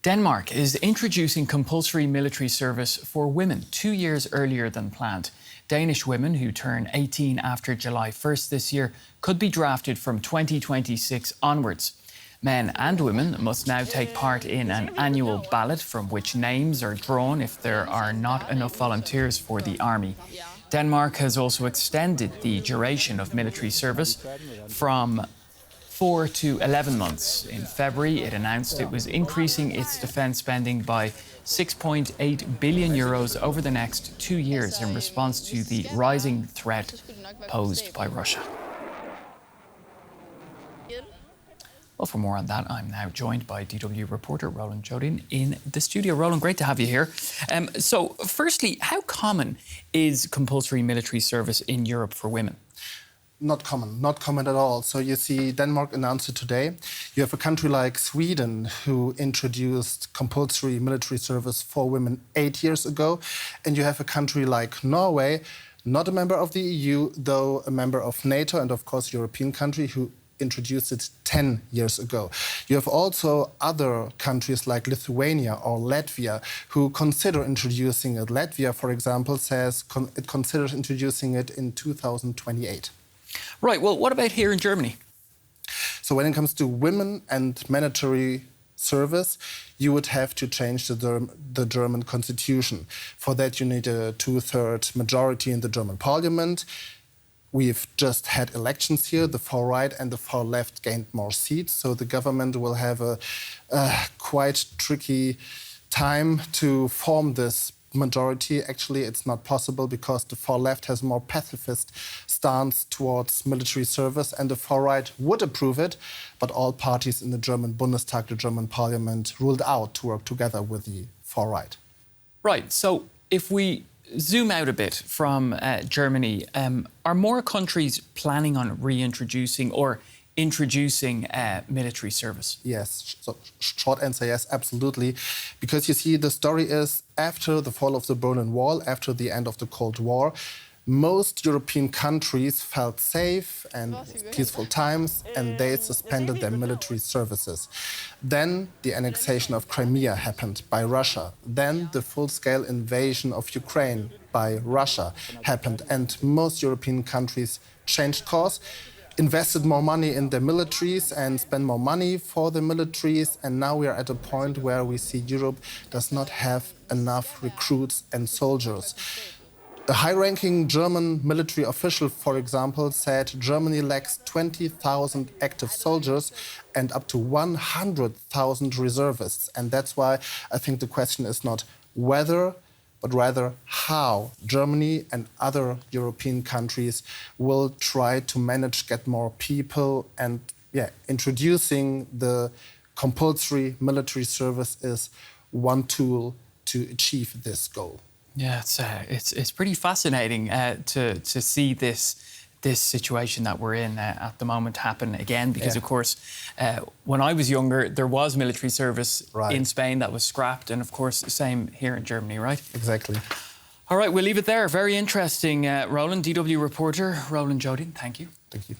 Denmark is introducing compulsory military service for women 2 years earlier than planned. Danish women who turn 18 after July 1st this year could be drafted from 2026 onwards. Men and women must now take part in an annual ballot from which names are drawn if there are not enough volunteers for the army. Denmark has also extended the duration of military service from 4 to 11 months. In February, it announced it was increasing its defence spending by 6.8 billion euros over the next 2 years in response to the rising threat posed by Russia. Well, for more on that, I'm now joined by DW reporter Roland Jodin in the studio. Roland, great to have you here. So, firstly, how common is compulsory military service in Europe for women? Not common at all. So you see, Denmark announced it today. You have a country like Sweden who introduced compulsory military service for women 8 years ago. And you have a country like Norway, not a member of the EU, though a member of NATO and, of course, European country, who introduced it 10 years ago. You have also other countries like Lithuania or Latvia who consider introducing it. Latvia, for example, says it considers introducing it in 2028. Right, well, what about here in Germany? So when it comes to women and mandatory service, you would have to change the German constitution. For that, you need a 2/3 majority in the German parliament. We've just had elections here. The far right and the far left gained more seats, so the government will have a quite tricky time to form this majority. Actually, it's not possible because the far left has a more pacifist stance towards military service and the far right would approve it, but all parties in the German Bundestag, the German parliament, ruled out to work together with the far right. Right, so if we zoom out a bit from Germany, are more countries planning on reintroducing or introducing military service? Yes, so short answer, yes, absolutely. Because you see, the story is after the fall of the Berlin Wall, after the end of the Cold War, most European countries felt safe and peaceful times, and they suspended their military services. Then the annexation of Crimea happened by Russia. Then the full-scale invasion of Ukraine by Russia happened, and most European countries changed course, invested more money in their militaries and spent more money for the militaries. And now we are at a point where we see Europe does not have enough recruits and soldiers. A high-ranking German military official, for example, said Germany lacks 20,000 active soldiers and up to 100,000 reservists. And that's why I think the question is not whether, but rather how Germany and other European countries will try to manage, get more people. And introducing the compulsory military service is one tool to achieve this goal. Yeah, it's pretty fascinating to see this situation that we're in at the moment happen again, because of course when I was younger there was military service in Spain that was scrapped, and of course the same here in Germany, right? Exactly. All right, we'll leave it there. Very interesting, Roland, DW reporter Roland Jodin. Thank you. Thank you.